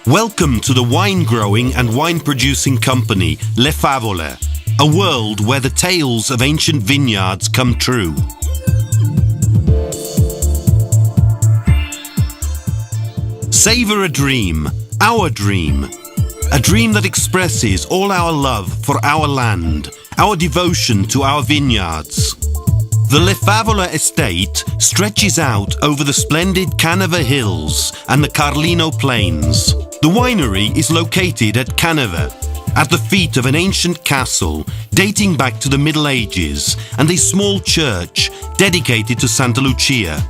Welcome to the wine growing and wine producing company Le Favole, a world where the tales of ancient vineyards come true. Savor a dream, our dream. A dream that expresses all our love for our land, our devotion to our vineyards. The Le Favole estate stretches out over the splendid Caneva hills and the Carlino plains. The winery is located at Caneva, at the feet of an ancient castle dating back to the Middle Ages and a small church dedicated to Santa Lucia.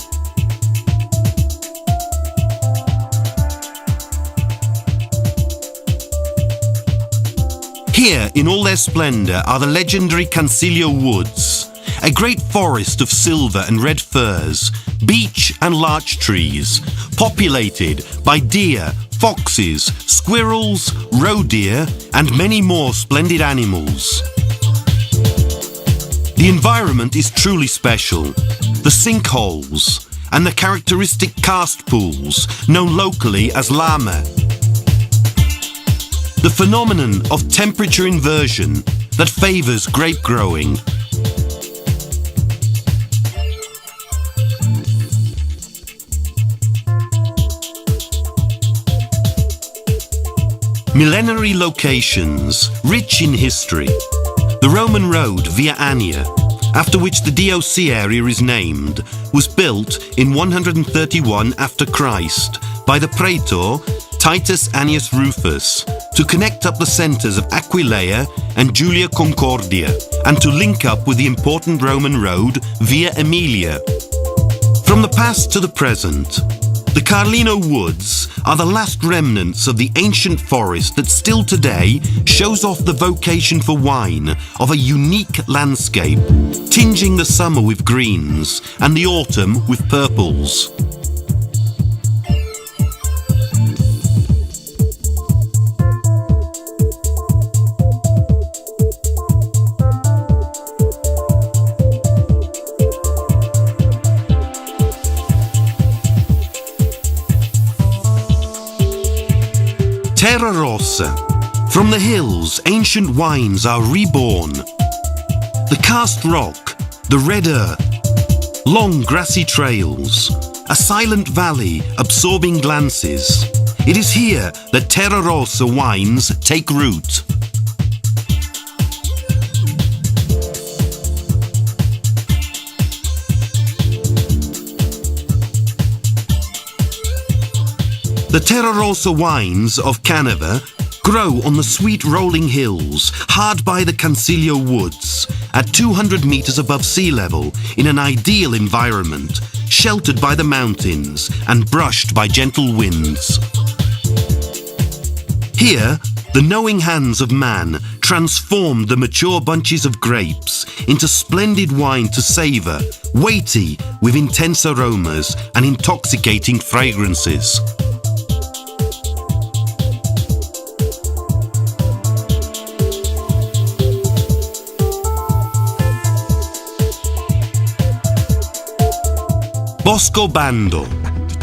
Here, in all their splendour, are the legendary Cancelio Woods, a great forest of silver and red firs, beech and larch trees, populated by deer, foxes, squirrels, roe deer, and many more splendid animals. The environment is truly special. The sinkholes and the characteristic karst pools, known locally as lama. The phenomenon of temperature inversion that favours grape growing. Millenary locations, rich in history. The Roman road Via Annia, after which the DOC area is named, was built in 131 after Christ by the praetor Titus Annius Rufus to connect up the centres of Aquileia and Julia Concordia and to link up with the important Roman road Via Aemilia. From the past to the present, the Carlino Woods are the last remnants of the ancient forest that still today shows off the vocation for wine of a unique landscape, tinging the summer with greens and the autumn with purples. Terra Rossa. From the hills, ancient wines are reborn. The karst rock, the red earth, long grassy trails, a silent valley absorbing glances. It is here that Terra Rossa wines take root. The Terra Rossa wines of Caneva grow on the sweet rolling hills hard by the Cancelio Woods at 200 meters above sea level in an ideal environment, sheltered by the mountains and brushed by gentle winds. Here, the knowing hands of man transformed the mature bunches of grapes into splendid wine to savour, weighty with intense aromas and intoxicating fragrances. Bosco Bando,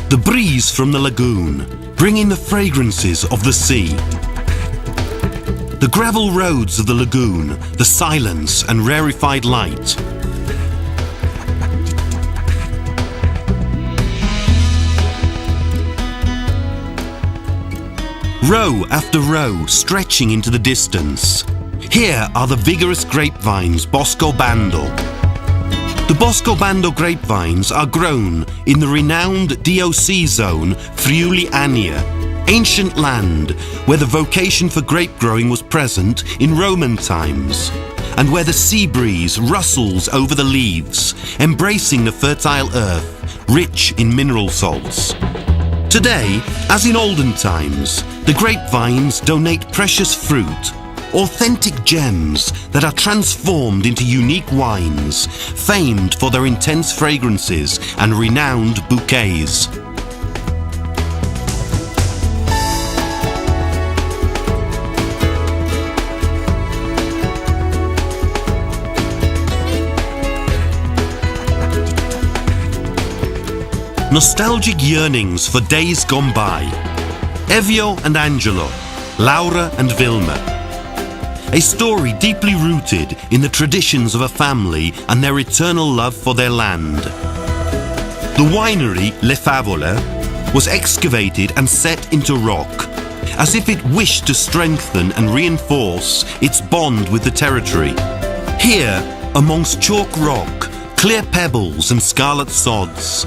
the breeze from the lagoon, bringing the fragrances of the sea. The gravel roads of the lagoon, the silence and rarefied light. Row after row stretching into the distance. Here are the vigorous grapevines Bosco Bando. The Bosco Bando grapevines are grown in the renowned DOC zone Friuli Annia, ancient land where the vocation for grape growing was present in Roman times, and where the sea breeze rustles over the leaves, embracing the fertile earth, rich in mineral salts. Today, as in olden times, the grapevines donate precious fruit, authentic gems that are transformed into unique wines, famed for their intense fragrances and renowned bouquets. Nostalgic yearnings for days gone by. Evio and Angelo, Laura and Vilma. A story deeply rooted in the traditions of a family and their eternal love for their land. The winery Le Favole was excavated and set into rock, as if it wished to strengthen and reinforce its bond with the territory. Here, amongst chalk rock, clear pebbles and scarlet sods,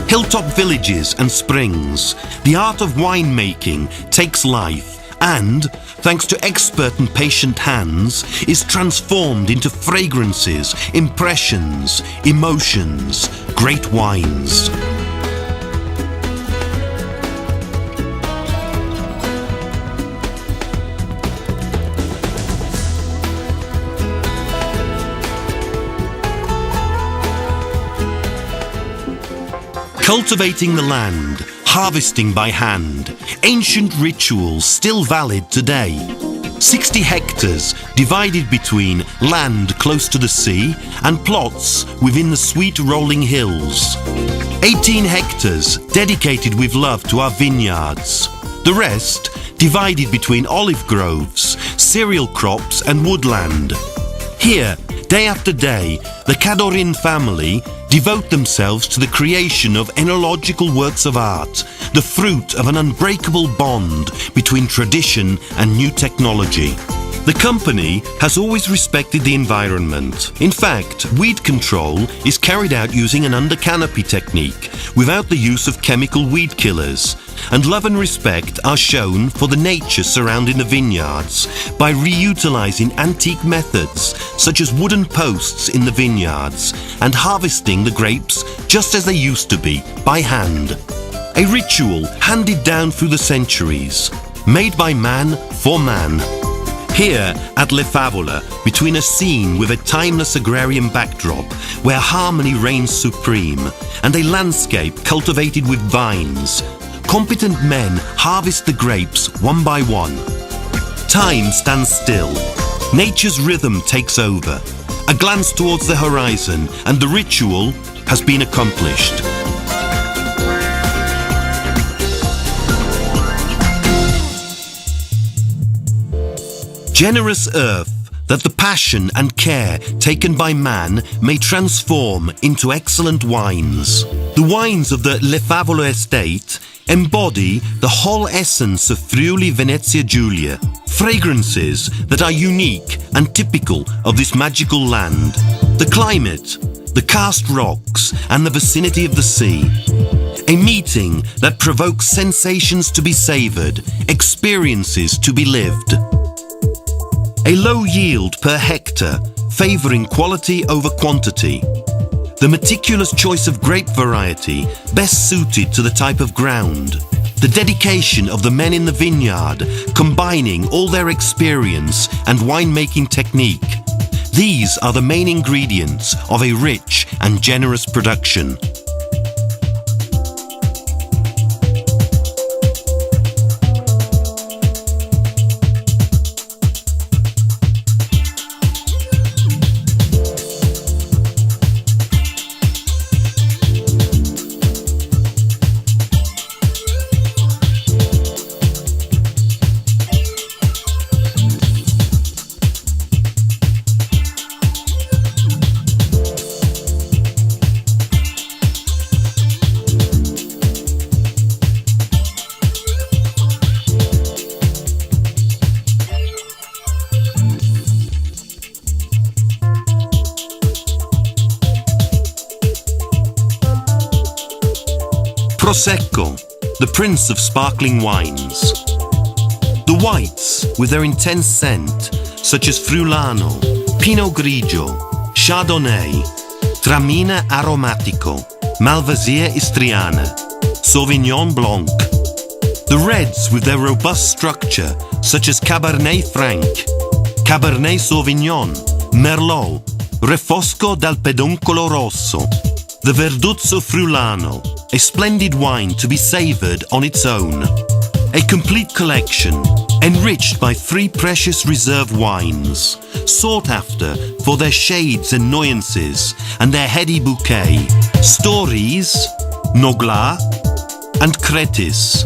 hilltop villages and springs, the art of winemaking takes life and, thanks to expert and patient hands, is transformed into fragrances, impressions, emotions, great wines. Cultivating the land, harvesting by hand, ancient rituals still valid today. 60 hectares divided between land close to the sea and plots within the sweet rolling hills. 18 hectares dedicated with love to our vineyards. The rest divided between olive groves, cereal crops and woodland. Here, day after day, the Cadorin family devote themselves to the creation of enological works of art, the fruit of an unbreakable bond between tradition and new technology. The company has always respected the environment. In fact, weed control is carried out using an under canopy technique without the use of chemical weed killers, and love and respect are shown for the nature surrounding the vineyards by reutilizing antique methods such as wooden posts in the vineyards and harvesting the grapes just as they used to be, by hand. A ritual handed down through the centuries, made by man for man. Here at Le Favole, between a scene with a timeless agrarian backdrop where harmony reigns supreme and a landscape cultivated with vines, competent men harvest the grapes one by one. Time stands still. Nature's rhythm takes over. A glance towards the horizon and the ritual has been accomplished. Generous earth that the passion and care taken by man may transform into excellent wines. The wines of the Le Favole estate embody the whole essence of Friuli Venezia Giulia, fragrances that are unique and typical of this magical land. The climate, the karst rocks and the vicinity of the sea. A meeting that provokes sensations to be savoured, experiences to be lived. A low yield per hectare, favouring quality over quantity. The meticulous choice of grape variety best suited to the type of ground. The dedication of the men in the vineyard, combining all their experience and winemaking technique. These are the main ingredients of a rich and generous production. Prosecco, the prince of sparkling wines. The whites, with their intense scent, such as Friulano, Pinot Grigio, Chardonnay, Tramina Aromatico, Malvasia Istriana, Sauvignon Blanc. The reds, with their robust structure, such as Cabernet Franc, Cabernet Sauvignon, Merlot, Refosco dal Peduncolo Rosso. The Verduzzo Friulano, a splendid wine to be savoured on its own. A complete collection, enriched by 3 precious reserve wines, sought after for their shades and nuances and their heady bouquet. Stories, Nogla and Cretis.